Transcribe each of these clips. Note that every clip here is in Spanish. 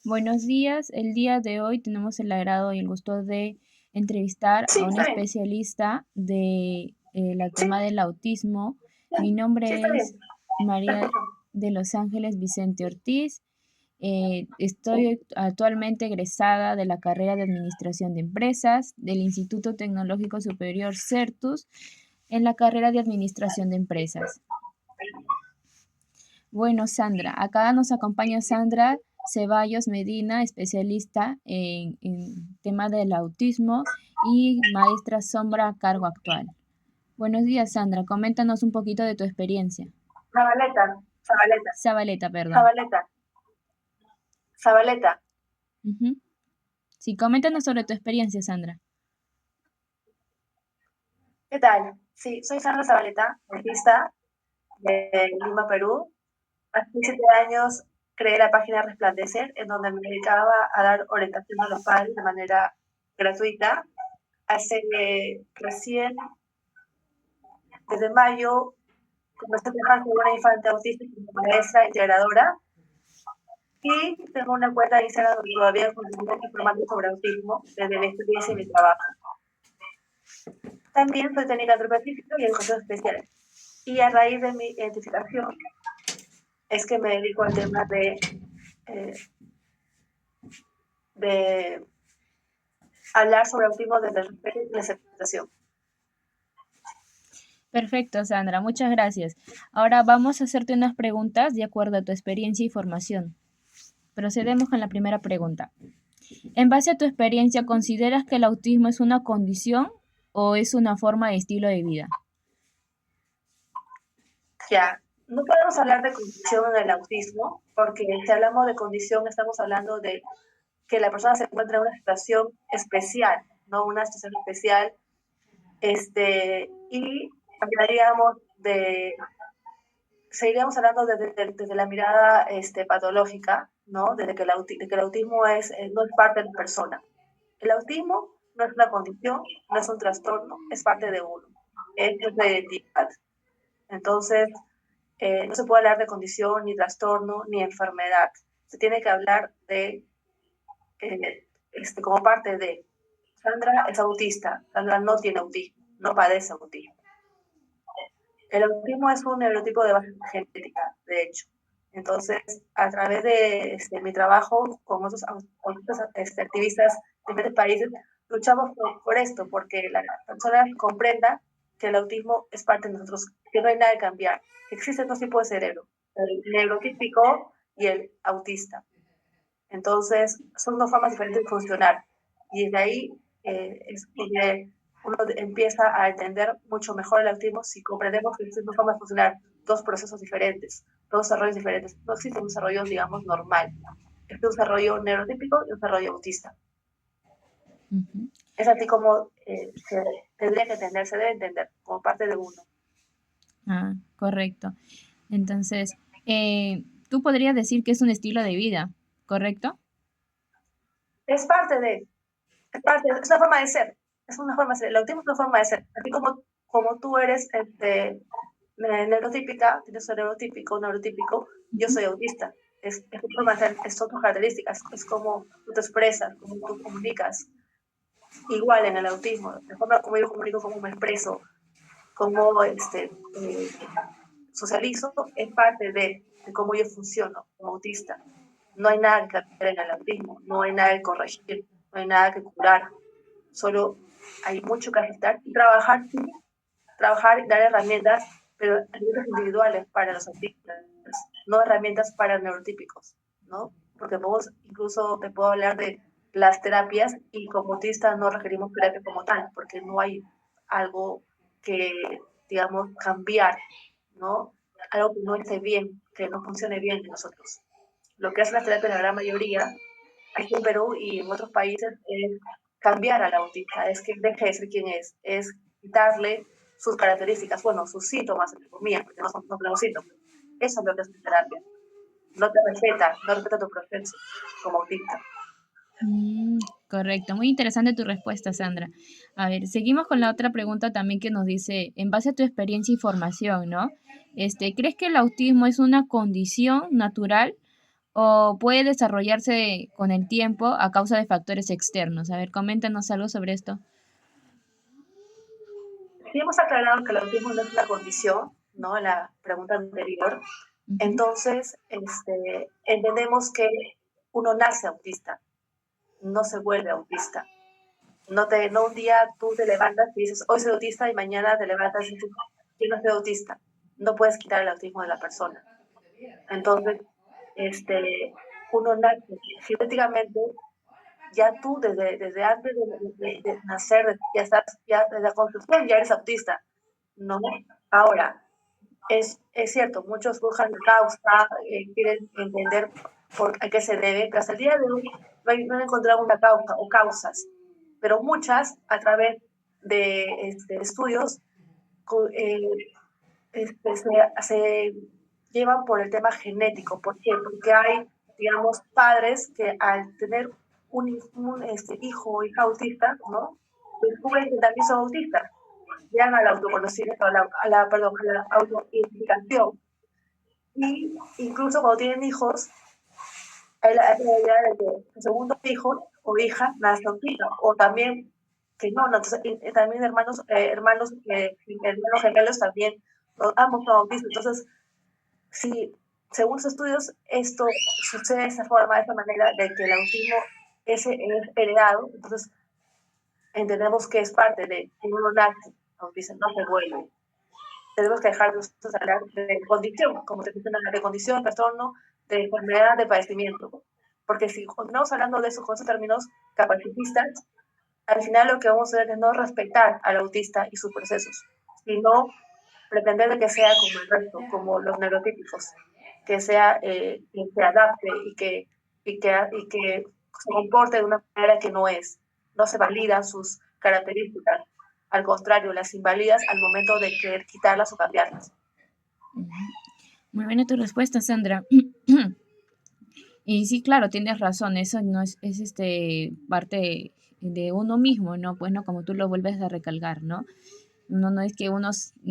Buenos días. El día de hoy tenemos el agrado y el gusto de entrevistar a Sí, un está bien. especialista de el Sí, tema del autismo. Mi sí, está nombre bien. es Te María escucho. de Los Ángeles Vicente Ortiz. Estoy actualmente egresada de la carrera de Administración de Empresas del Instituto Tecnológico Superior CERTUS en la carrera de Administración de Empresas. Bueno, Sandra, acá nos acompaña Sandra Ceballos Medina, especialista en tema del autismo y maestra sombra a cargo actual. Buenos días, Sandra. Coméntanos un poquito de tu experiencia. Zabaleta, Zabaleta, Zabaleta, perdón. Zabaleta, Zabaleta. Ujú. Sí, coméntanos sobre tu experiencia, Sandra. ¿Qué tal? Sí, soy Sandra Zabaleta, artista de Lima, Perú. Hace 7 años creé la página Resplandecer, en donde me dedicaba a dar orientación a los padres de manera gratuita. Hace recién, desde mayo, comencé a trabajar con una infante autista como maestra integradora y tengo una cuenta de Instagram donde todavía continúo informando sobre autismo desde mi experiencia y mi trabajo. También soy técnica antroposófica y educación especial. Y a raíz de mi identificación es que me dedico al tema eh, de hablar sobre autismo desde el respeto y la aceptación. Perfecto, Sandra. Muchas gracias. Ahora vamos a hacerte unas preguntas de acuerdo a tu experiencia y formación. Procedemos con la primera pregunta. En base a tu experiencia, ¿consideras que el autismo es una condición o es una forma de estilo de vida? Ya, no podemos hablar de condición en el autismo, porque si hablamos de condición estamos hablando de que la persona se encuentra en una situación especial, no una situación especial, y hablaríamos de seguiríamos hablando desde la mirada patológica, ¿no? Desde que de que el autismo no es parte de la persona. El autismo no es una condición, no es un trastorno, es parte de uno, es nuestra identidad. Entonces, no se puede hablar de condición, ni trastorno, ni enfermedad. Se tiene que hablar de, como parte de, Sandra es autista, Sandra no tiene autismo, no padece autismo. El autismo es un neurotipo de base genética, de hecho. Entonces, a través de mi trabajo con otros activistas de diferentes países, luchamos por esto, porque la persona comprenda que el autismo es parte de nosotros, que no hay nada que cambiar, que existen dos tipos de cerebro, el neurotípico y el autista. Entonces, son dos formas diferentes de funcionar. Y desde ahí es donde uno empieza a entender mucho mejor el autismo si comprendemos que existen dos formas de funcionar, dos procesos diferentes, dos desarrollos diferentes. No existe un desarrollo, digamos, normal. Existe un desarrollo neurotípico y un desarrollo autista. Ujú. Es así como se tendría que entender, se debe entender como parte de uno. Ah, correcto. Entonces, tú podrías decir que es un estilo de vida, ¿correcto? Es parte de, es una forma de ser, es una forma de ser. El autismo es una forma de ser. Así como tú eres neurotípica, tienes un neurotípico, yo Ujú. soy autista. Es tu forma de ser, son tus características, es como tú te expresas, como tú comunicas. Igual en el autismo, la forma como yo comunico, cómo me expreso, cómo socializo, es parte de cómo yo funciono como autista. No hay nada que cambiar en el autismo, no hay nada que corregir, no hay nada que curar, solo hay mucho que aceptar y trabajar y dar herramientas, pero herramientas individuales para los autistas, no herramientas para neurotípicos, ¿no? Porque vos incluso te puedo hablar de las terapias y como autista no requerimos terapia como tal, porque no hay algo que, digamos, cambiar, ¿no? Algo que no esté bien, que no funcione bien en nosotros. Lo que hace la terapia en la gran mayoría, aquí en Perú y en otros países, es cambiar al autista, es que deje de ser quien es quitarle sus características, bueno, sus síntomas, entre comillas, porque no tenemos síntomas. Eso es lo que hace la terapia. No respeta tu proceso como autista. Mm, correcto, muy interesante tu respuesta, Sandra. A ver, seguimos con la otra pregunta también que nos dice, en base a tu experiencia y formación, ¿no? ¿Crees que el autismo es una condición natural o puede desarrollarse con el tiempo a causa de factores externos. A ver, coméntanos algo sobre esto. Si hemos aclarado que el autismo no es una condición, ¿no? En la pregunta anterior, Ujú. entonces entendemos que uno nace autista, no se vuelve autista. No un día tú te levantas y dices, hoy soy autista, y mañana te levantas y dices, yo no soy autista. No puedes quitar el autismo de la persona. Entonces, uno nace genéticamente, ya tú desde antes de nacer, ya estás, ya desde la concepción ya eres autista, ¿no? Ahora, es cierto, muchos buscan causa, quieren entender a qué se debe, pero hasta el día de hoy no han encontrado una causa o causas, pero muchas a través de estudios eh, se llevan por el tema genético. ¿Por qué? Porque hay, digamos, padres que al tener un hijo o hija autista, ¿no? Descubren que también son autistas, llegan al autoconocimiento, a la autoidentificación. Y incluso cuando tienen hijos, hay la idea de que su segundo hijo o hija nace autista, o también que no, entonces, también hermanos gemelos también, ambos son autistas. Entonces, si según los estudios esto sucede de esa forma, de esa manera, de que el autismo es heredado, entonces entendemos que es parte de que uno nace autista, no se vuelve. Tenemos que dejar de hablar de condición, como se dice, de condición, trastorno, de enfermedad, de padecimiento. Porque si continuamos hablando de eso con esos términos capacitistas, al final lo que vamos a hacer es no respetar al autista y sus procesos, sino pretender de que sea como el resto, como los neurotípicos, que se adapte y que se comporte de una manera que no es. No se validan sus características, al contrario, las invalidas al momento de querer quitarlas o cambiarlas. Ujú. Muy buena tu respuesta, Sandra. Y sí, claro, tienes razón, eso no es parte de uno mismo, ¿no? Pues no, como tú lo vuelves a recalcar, ¿no? Uno no es que un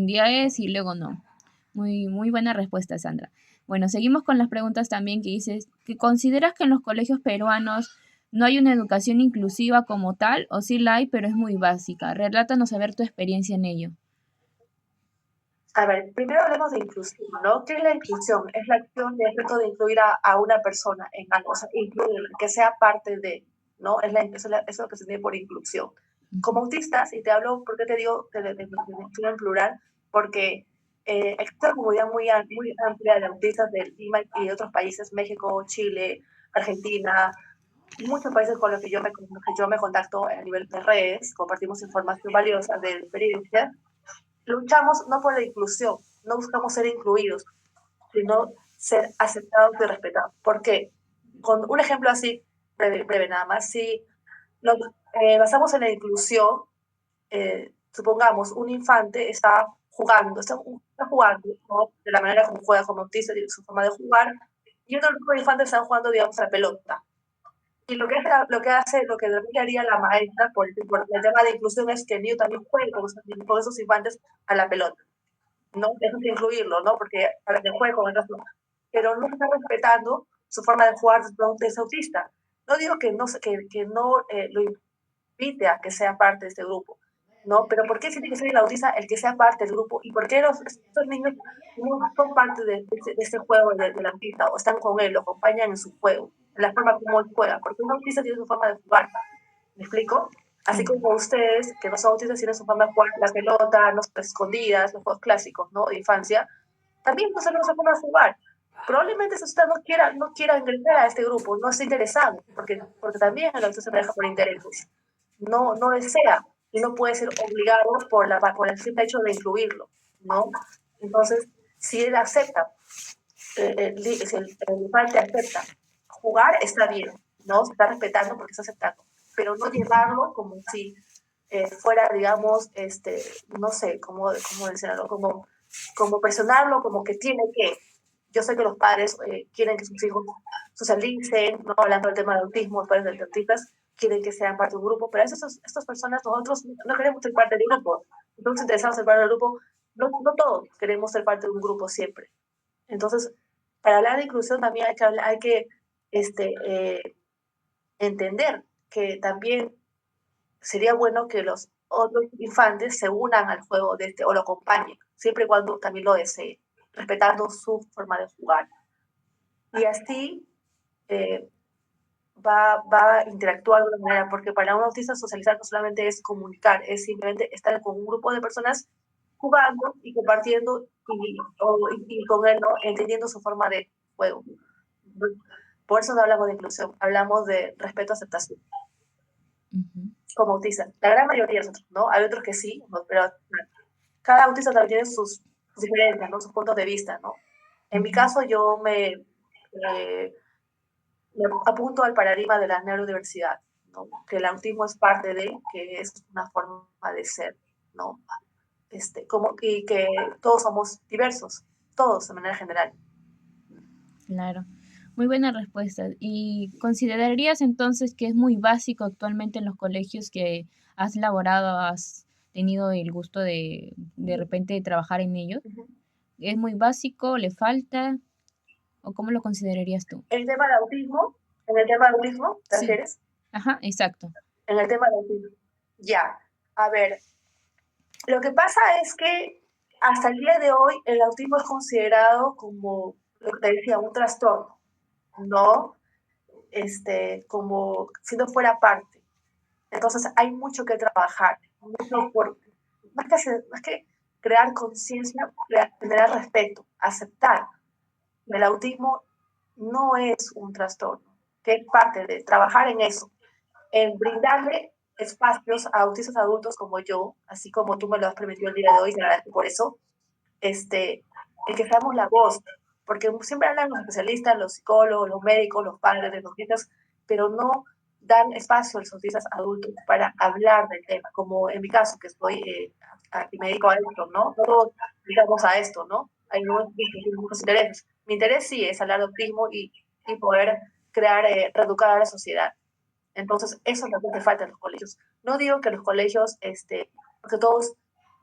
día es y luego no. Muy buena respuesta, Sandra. Bueno, seguimos con las preguntas también que dices, ¿que consideras que en los colegios peruanos no hay una educación inclusiva como tal, o sí la hay, pero es muy básica? Relátanos a ver tu experiencia en ello. A ver, primero hablemos de inclusión, ¿no? ¿Qué es la inclusión? Es la acción de efecto de incluir a una persona en algo, o sea, incluir, que sea parte de, ¿no? Eso es lo que se entiende por inclusión. Como Ujú. autistas, y te hablo, ¿por qué te digo de inclusión en plural? Porque existe una comunidad muy amplia de autistas del Lima y de otros países, México, Chile, Argentina, muchos países con los que con los que yo me contacto a nivel de redes, compartimos información valiosa de experiencias. Luchamos no por la inclusión, no buscamos ser incluidos, sino ser aceptados y respetados. ¿Por qué? Con un ejemplo así, breve nada más, si nos basamos en la inclusión, supongamos un infante está jugando, ¿no? De la manera como juega como autista, su forma de jugar, y otro grupo de infantes están jugando, digamos, a la pelota. Y lo que haría la maestra por el tema de inclusión es que el niño también juegue con esos infantes a la pelota, ¿no? Eso es incluirlo, ¿no? Porque para que juegue con el resto, pero no está respetando su forma de jugar de ese autista. No digo que no lo invite a que sea parte de este grupo, ¿no? Pero ¿por qué tiene que ser el autista el que sea parte del grupo? ¿Y por qué estos niños no son parte de este juego del autista o están con él, lo acompañan en su juego, en la forma como él juega? Porque un autista tiene su forma de jugar, ¿me explico? Así Sí. como ustedes, que no son autistas, tienen su forma de jugar la pelota, las escondidas, los juegos clásicos, ¿no? De infancia, también no sabemos cómo jugar. Probablemente si usted no quiera ingresar a este grupo, no esté interesado, porque también el autismo se maneja por intereses. No desea y no puede ser obligado por el simple hecho de incluirlo, ¿no? Entonces, si él acepta, si el infante acepta jugar, está bien, ¿no? Se está respetando porque está aceptando, pero no llevarlo como si fuera, digamos, no sé, cómo decirlo, como presionarlo, como que tiene que. Yo sé que los padres quieren que sus hijos socialicen, no hablando del tema del autismo, los padres de autistas quieren que sean parte de un grupo, pero estas personas, nosotros no queremos ser parte del grupo, no nos interesamos ser parte del grupo, no todos queremos ser parte de un grupo siempre. Entonces, para hablar de inclusión también hay que este, entender que también sería bueno que los otros infantes se unan al juego de o lo acompañen, siempre y cuando también lo deseen, respetando su forma de jugar. Y así eh, va a interactuar de alguna manera, porque para un autista socializar no solamente es comunicar, es simplemente estar con un grupo de personas jugando y compartiendo y con él, ¿no? Entendiendo su forma de juego. Por eso no hablamos de inclusión, hablamos de respeto, aceptación. Ujú. Como autistas, la gran mayoría de nosotros, ¿no? Hay otros que sí, ¿no? Pero cada autista también tiene sus diferencias, ¿no? Sus puntos de vista, ¿no? En mi caso, yo me apunto al paradigma de la neurodiversidad, ¿no? Que el autismo es parte de, que es una forma de ser, ¿no? Y que todos somos diversos, todos de manera general. Claro, muy buena respuesta. ¿Y considerarías entonces que es muy básico actualmente en los colegios que has laborado, has tenido el gusto de repente trabajar en ellos? Uh-huh. ¿Es muy básico, le falta o cómo lo considerarías tú? El tema de autismo, en el tema de autismo, ¿te Sí, refieres? ajá, exacto. En el tema de autismo. Ya, a ver, lo que pasa es que hasta el día de hoy el autismo es considerado como, lo que te decía, un trastorno, ¿no? Como si no fuera parte. Entonces hay mucho que trabajar, mucho más que crear conciencia, generar respeto, aceptar que el autismo no es un trastorno, que es parte de trabajar en eso, en brindarle espacios a autistas adultos como yo, así como tú me lo has permitido el día de hoy, te agradezco por eso, en que seamos la voz, porque siempre hablan los especialistas, los psicólogos, los médicos, los padres de los autistas, pero no dan espacio a los autistas adultos para hablar del tema, como en mi caso, que estoy y me dedico a esto, ¿no? Todos dedicamos a esto, ¿no? Hay muchos intereses. Mi interés sí es hablar de autismo y poder crear, reeducar a la sociedad. Entonces, eso es lo que falta en los colegios. No digo que los colegios, porque todos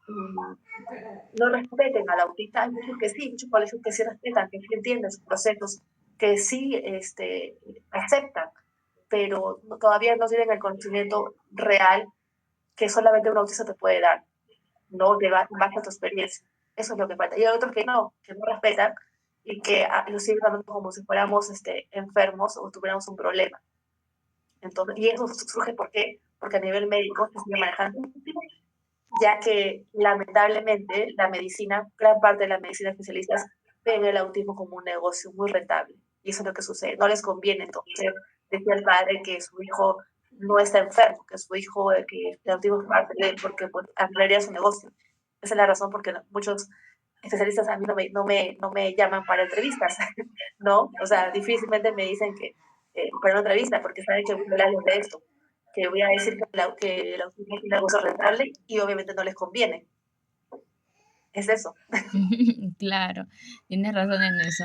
no respeten al autista, hay muchos que sí, muchos colegios que sí respetan, que sí entienden sus procesos, que sí aceptan, pero todavía no tienen el conocimiento real que solamente un autista te puede dar, no de base a tu experiencia. Eso es lo que falta. Y hay otros que no respetan y que lo siguen tratando como si fuéramos enfermos o tuviéramos un problema. Entonces, y eso surge porque a nivel médico se sigue manejando, ya que lamentablemente la medicina, gran parte de la medicina especialistas ven el autismo como un negocio muy rentable. Y eso es lo que sucede. No les conviene entonces decir al padre que su hijo no está enfermo, que su hijo, que el autismo es parte de él, porque pues, arreglaría su negocio. Esa es la razón porque muchos especialistas a mí no me llaman para entrevistas, ¿no? O sea, difícilmente me dicen que para una entrevista, porque saben que voy a hablar de esto, que voy a decir que el autismo es un negocio rentable y obviamente no les conviene. Es eso. Claro, tienes razón en eso.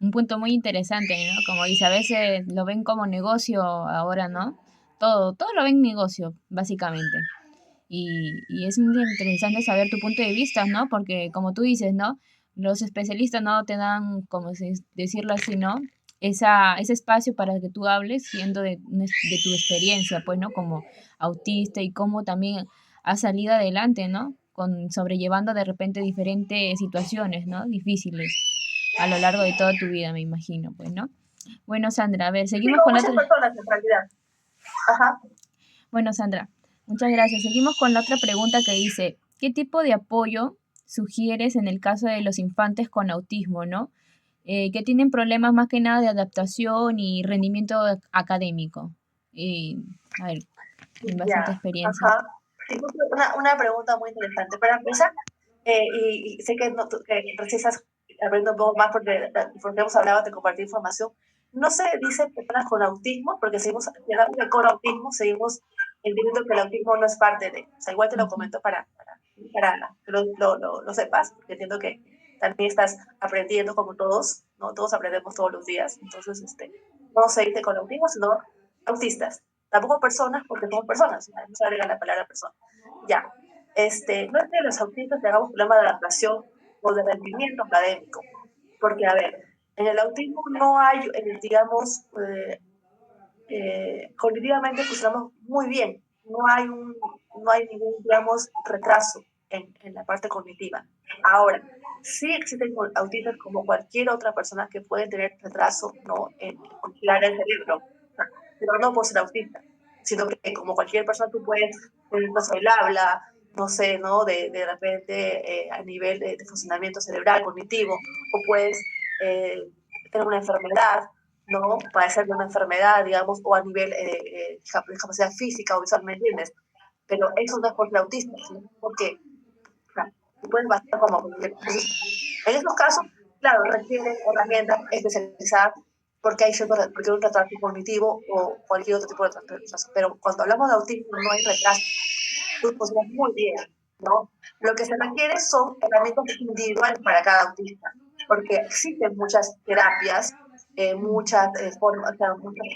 Un punto muy interesante, ¿no? Como dice, a veces lo ven como negocio ahora, ¿no? Todo lo ven negocio, básicamente. Y es muy interesante saber tu punto de vista, ¿no? Porque como tú dices, ¿no? Los especialistas no te dan, como decirlo así, ¿no? Ese espacio para que tú hables siendo de tu experiencia, pues, ¿no? Como autista y cómo también has salido adelante, ¿no? Sobrellevando de repente diferentes situaciones, ¿no? Difíciles a lo largo de toda tu vida, me imagino, pues, ¿no? Bueno, Sandra, a ver, Sí, seguimos con con la muchas otra. personas en realidad. Ajá. Bueno, Sandra, muchas gracias. Seguimos con la otra pregunta que dice, ¿qué tipo de apoyo sugieres en el caso de los infantes con autismo, ¿no? Que tienen problemas más que nada de adaptación y rendimiento académico. A ver, en base a tu Ya, experiencia. ajá. Sí, una pregunta muy interesante. Para empezar, y sé que, no, que recién estás aprendiendo un poco más porque hemos hablado de compartir información. No se dice personas con autismo, porque seguimos, hablando de con autismo, seguimos entendiendo que el autismo no es parte de. O sea, igual te lo Ujú. comento para que lo sepas, porque entiendo que también estás aprendiendo como todos, ¿no? Todos aprendemos todos los días. Entonces, no se dice con autismo, sino autistas. Tampoco personas, porque somos personas, no se agrega la palabra persona. Ya, no es que los autistas tengamos problemas de adaptación o de rendimiento académico, porque, a ver, En el autismo no hay, digamos, cognitivamente funcionamos muy bien. No hay ningún, digamos, retraso en la parte cognitiva. Ahora, sí existen autistas como cualquier otra persona que puede tener retraso, ¿no? En el área del cerebro, pero no por ser autista, sino que como cualquier persona tú puedes tener retraso del habla, no sé, ¿no? De repente a nivel de funcionamiento cerebral, cognitivo, o puedes tener una enfermedad, ¿no? Padecer de una enfermedad, digamos, o a nivel de capacidad física o visual, ¿me entiendes? Pero eso no es por el autismo, sino porque o sea, tú puedes basar como... Entonces, en estos casos, claro, requieren herramientas especializadas porque hay porque hay un retraso cognitivo o cualquier otro tipo de retraso. Pero cuando hablamos de autismo no hay retraso, tú funcionas muy bien, ¿no? Lo que se requiere son herramientas individuales para cada autista, porque existen muchas terapias, muchas formas, o sea, muchos,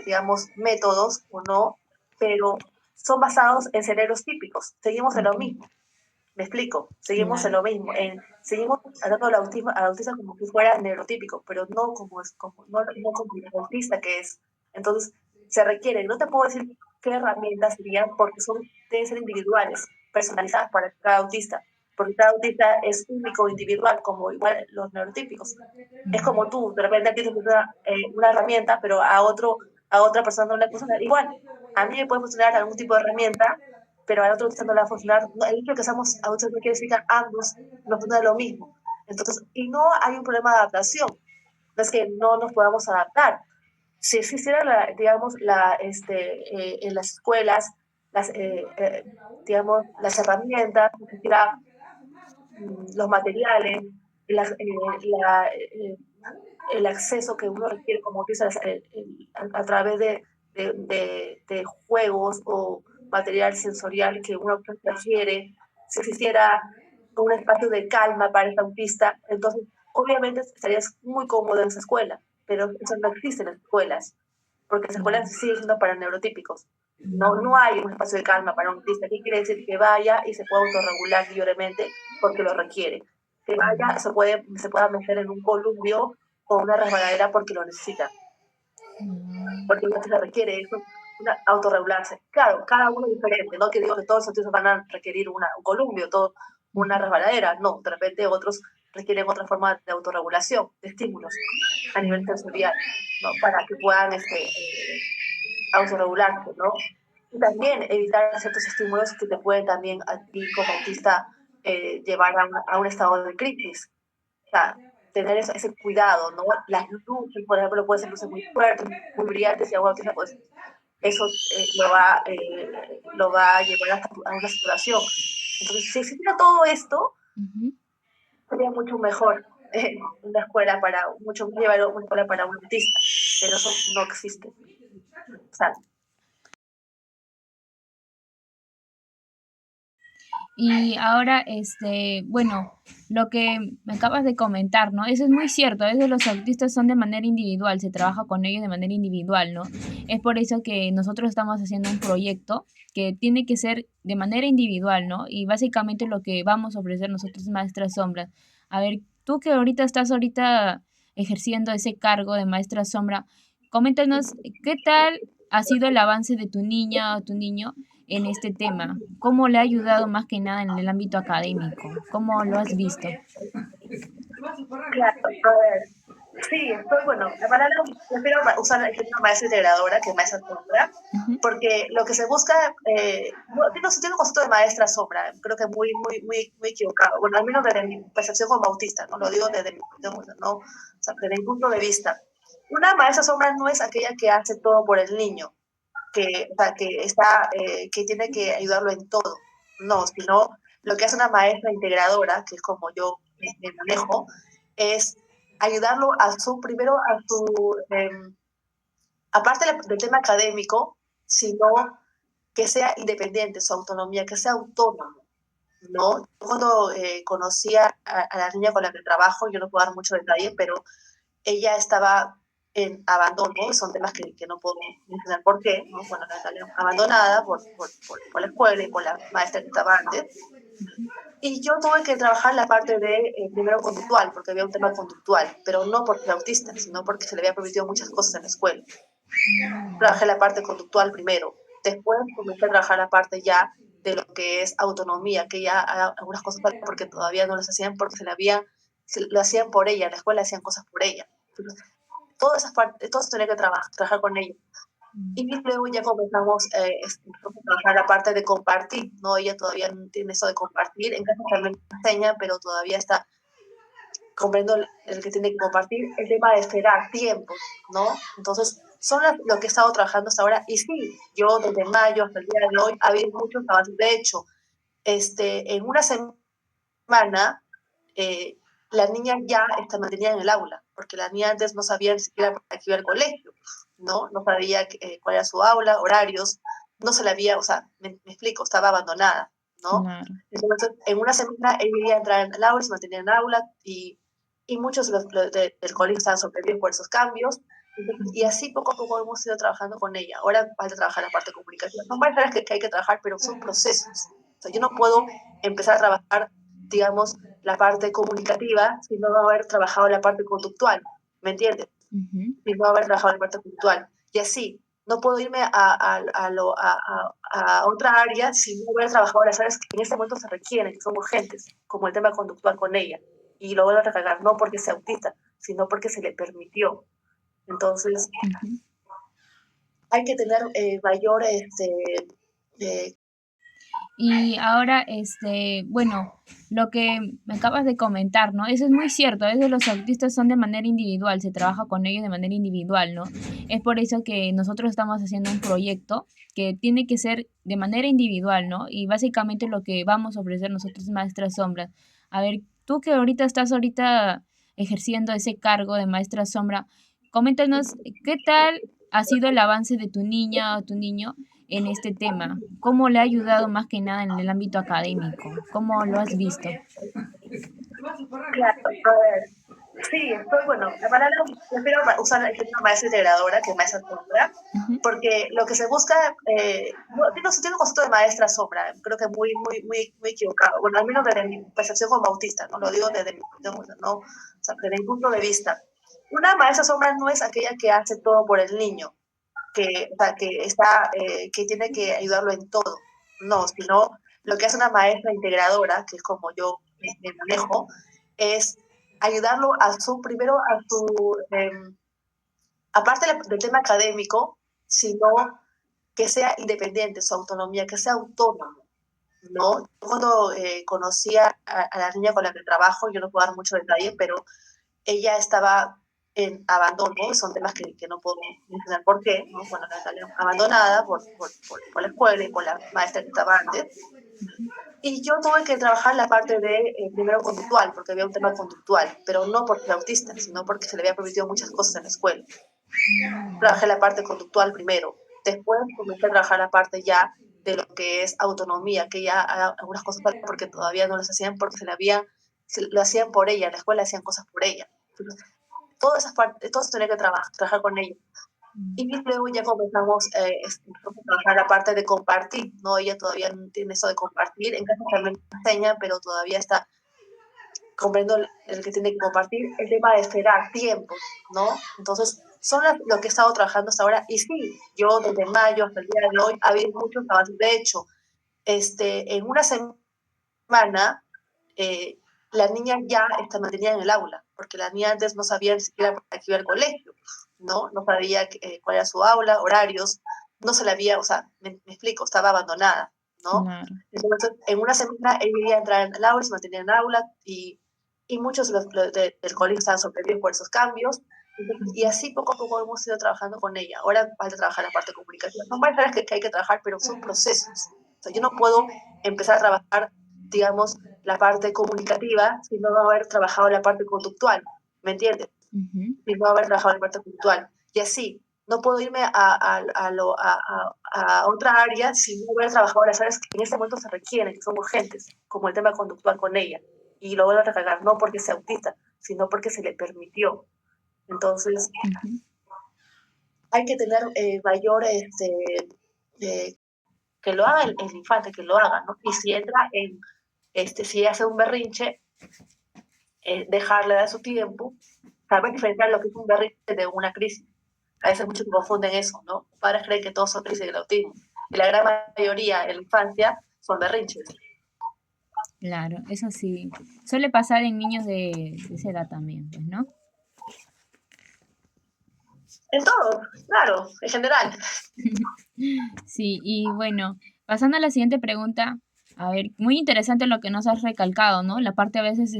digamos, métodos o no, pero son basados en cerebros típicos. Seguimos en lo Ok, mismo. Me explico, seguimos en claro. lo mismo, seguimos tratando al autista como si fuera neurotípico, pero no como es, no como el autista que es. Entonces, se requiere, no te puedo decir qué herramientas serían porque deben ser individuales, personalizadas para cada autista, porque cada autista es único, individual, como igual los neurotípicos. Es Mm, como tú, de repente tienes una herramienta, pero a otra persona no le funciona igual. A mí me puede funcionar algún tipo de herramienta, pero al otro autista no le va a funcionar. El hecho de que seamos autistas no quiere decir que ambos nos funciona lo mismo. Entonces, y no hay un problema de adaptación. No es que no nos podamos adaptar. Si existiera, digamos, en las escuelas, las, digamos, las herramientas, si existiera los materiales, las, la, el acceso que uno requiere como autista a través de juegos o material sensorial que uno requiere, si existiera un espacio de calma para el autista, entonces obviamente estarías muy cómodo en esa escuela, pero eso no existe en las escuelas, porque las escuelas claro. siguen siendo para neurotípicos. No hay un espacio de calma para un autista. ¿Qué quiere decir? Que vaya y se pueda autorregular libremente porque lo requiere. Que vaya, Mm, se pueda meter en un columpio o una resbaladera porque lo necesita, mm, porque no se requiere eso, autorregularse. Claro, cada uno es diferente, no que digo que todos los autistas van a requerir un columpio, todo, una ujú, resbaladera, no, de repente otros requieren otra forma de autorregulación, de estímulos a nivel mm, sensorial, ¿no? Para que puedan autorregularse, ¿no? Y también evitar ciertos estímulos que te pueden también a ti como autista llevar a un estado de crisis. O sea, tener ese cuidado, ¿no? Las luces, por ejemplo, pueden ser luces muy fuertes, muy brillantes, y a un autista, pues eso lo va a llevar a una saturación. Entonces, si existiera todo esto, ujú. sería mucho mejor una escuela mucho más llevar una escuela para un autista, pero eso no existe. O sea, Y ahora, bueno, lo que me acabas de comentar, ¿no? Eso es muy cierto. A veces los autistas son de manera individual, se trabaja con ellos de manera individual, ¿no? Es por eso que nosotros estamos haciendo un proyecto que tiene que ser de manera individual, ¿no? Y básicamente lo que vamos a ofrecer nosotros, Maestra Sombra. A ver, tú que ahorita estás ejerciendo ese cargo de Maestra Sombra, coméntanos qué tal ha sido el avance de tu niña o tu niño en este tema? ¿Cómo le ha ayudado más que nada en el ámbito académico? ¿Cómo lo has visto? claro, a ver, sí, estoy, bueno, la palabra, prefiero usar el término maestra integradora que maestra sombra, Ujú, porque lo que se busca, tiene un concepto de maestra sombra, creo que muy equivocado, bueno, al menos desde mi percepción como autista, no lo digo no, o sea, desde mi punto de vista. Una maestra sombra no es aquella que hace todo por el niño, o sea, que tiene que ayudarlo en todo, no, sino lo que hace una maestra integradora, que es como yo me manejo, es ayudarlo primero a aparte del tema académico, sino que sea independiente, su autonomía, que sea autónomo, ¿no? Cuando conocí a la niña con la que trabajo, yo no puedo dar mucho detalle, pero ella estaba en abandono, son temas que no puedo mencionar por qué, ¿no? Bueno, la abandonada por la escuela y por la maestra que estaba antes, Y yo tuve que trabajar la parte de, primero conductual, porque había un tema conductual, pero no porque era autista, sino porque se le había permitido muchas cosas en la escuela. Trabajé la parte conductual primero, después comencé a trabajar la parte ya de lo que es autonomía, que ya algunas cosas porque todavía no las hacían porque lo hacían por ella, en la escuela hacían cosas por ella. Entonces, todas esas partes, todo eso tenía que trabajar con ella. Y luego ya comenzamos a trabajar la parte de compartir, ¿no? Ella todavía no tiene eso de compartir, en casa también enseña, pero todavía está comprendo el que tiene que compartir, el tema de esperar tiempos, ¿no? Entonces, son lo que he estado trabajando hasta ahora. Y sí, yo desde mayo hasta el día de hoy ha habido muchos avances. De hecho, en una semana, eh, la niña ya está mantenida en el aula, porque la niña antes no sabía ni siquiera para qué iba al colegio, ¿no? No sabía cuál era su aula, horarios, no se la había, o sea, me explico, estaba abandonada, ¿no? Claro. Entonces, en una semana ella iba a entrar en el aula, se mantenía en el aula y muchos del colegio estaban sorprendidos por esos cambios. Y así poco a poco hemos ido trabajando con ella. Ahora falta trabajar la parte comunicativa. Son varias áreas que hay que trabajar, pero son procesos. O sea, yo no puedo empezar a trabajar, digamos, la parte comunicativa sin no haber trabajado la parte conductual. ¿Me entiendes? Sin no haber trabajado la parte conductual. Y así, no puedo irme a otra área sin no haber trabajado las áreas que en este momento se requieren, que son urgentes, como el tema conductual con ella. Y lo vuelvo a recargar, no porque sea autista, sino porque se le permitió. Entonces, hay que tener mayor eh, Y ahora, bueno, lo que me acabas de comentar, ¿no? Eso es muy cierto. A veces los autistas son de manera individual, se trabaja con ellos de manera individual, ¿no? Es por eso que nosotros estamos haciendo un proyecto que tiene que ser de manera individual, ¿no? Y básicamente lo que vamos a ofrecer nosotros, Maestra Sombra. A ver, tú que ahorita estás ejerciendo ese cargo de Maestra Sombra, coméntanos qué tal ha sido el avance de tu niña o tu niño en este tema? ¿Cómo le ha ayudado más que nada en el ámbito académico? ¿Cómo lo has visto? claro, a ver, sí, estoy, bueno, la palabra, prefiero usar el término maestra integradora que maestra sombra, Ujú, porque lo que se busca, tiene un concepto de maestra sombra, creo que muy equivocado, bueno, al menos desde mi percepción como autista, ¿no? Lo digo desde ¿no? O sea, desde mi punto de vista. Una maestra sombra no es aquella que hace todo por el niño, o sea, que tiene que ayudarlo en todo, no, sino lo que hace una maestra integradora, que es como yo me manejo, es ayudarlo primero a aparte del tema académico, sino que sea independiente, su autonomía, que sea autónomo, ¿no? Cuando conocí a la niña con la que trabajo, yo no puedo dar mucho detalle, pero ella estaba en abandono, son temas que no puedo mencionar por qué, ¿no? Bueno, la salió abandonada por la escuela y por la maestra que estaba antes. Y yo tuve que trabajar la parte de, primero conductual, porque había un tema conductual, pero no porque era autista, sino porque se le había permitido muchas cosas en la escuela. Trabajé la parte conductual primero, después comencé a trabajar la parte ya de lo que es autonomía, que ya algunas cosas porque todavía no las hacían porque lo hacían por ella, en la escuela hacían cosas por ella. Entonces, todas esas partes, todo eso tenía que trabajar con ella. Y luego ya comenzamos a trabajar la parte de compartir, ¿no? Ella todavía no tiene eso de compartir, en casa también enseña, pero todavía está comprendo el que tiene que compartir, el tema de esperar tiempos, ¿no? Entonces, son lo que he estado trabajando hasta ahora. Y sí, yo desde mayo hasta el día de hoy ha habido muchos avances. De hecho, en una semana, eh, la niña ya está mantenida en el aula, porque la niña antes no sabía ni siquiera para qué iba al colegio, ¿no? No sabía cuál era su aula, horarios, no se la había, o sea, me explico, estaba abandonada, ¿no? claro. Entonces, en una semana ella iba a entrar en el aula, se mantenía en el aula y muchos del colegio estaban sorprendidos por esos cambios. Y así poco a poco hemos ido trabajando con ella. Ahora falta trabajar la parte comunicativa. Son varias áreas que hay que trabajar, pero son procesos. O sea, yo no puedo empezar a trabajar, digamos, la parte comunicativa sin no haber trabajado la parte conductual. ¿Me entiendes? Ujú, Sin no haber trabajado la parte conductual. Y así, no puedo irme a otra área sin no haber trabajado las áreas que en este momento se requieren, que son urgentes, como el tema conductual con ella. Y lo vuelvo a recargar, no porque sea autista, sino porque se le permitió. Entonces, ujú. hay que tener mayor, que lo haga el infante, que lo haga, ¿no? Y si entra Si hace un berrinche, dejarle dar su tiempo, saber diferenciar lo que es un berrinche de una crisis. A veces muchos confunden eso, ¿no? Padres creen que todos son crisis del autismo. Y la gran mayoría en la infancia son berrinches. Claro, eso sí. Suele pasar en niños de esa edad también, pues, ¿no? En todo, claro, en general. Sí, y bueno, pasando a la siguiente pregunta, a ver, muy interesante lo que nos has recalcado, ¿no? La parte a veces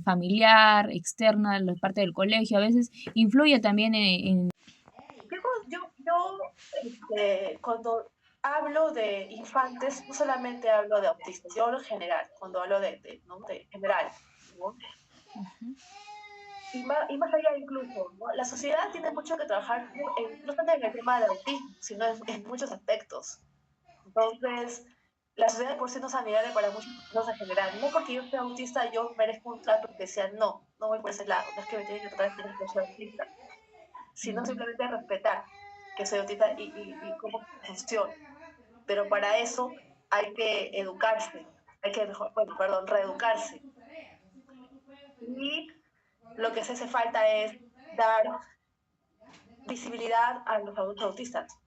familiar, externa, la parte del colegio, a veces influye también en... Cuando hablo de infantes, no solamente hablo de autistas, yo hablo en general, cuando hablo ¿no? de general, ¿no? Y más allá incluso, ¿no? La sociedad tiene mucho que trabajar, no tanto en el tema del autismo, sino en muchos aspectos. Entonces, la sociedad por sí no es amigable para muchas personas en general. No porque yo sea autista, yo merezco un trato especial, no, no voy por ese lado, no es que me tienen que tratar especial por ser autista, sino simplemente respetar que soy autista y cómo funciona. Pero para eso hay que educarse, hay que, bueno, perdón, reeducarse. Y lo que se hace falta es dar visibilidad a los adultos autistas.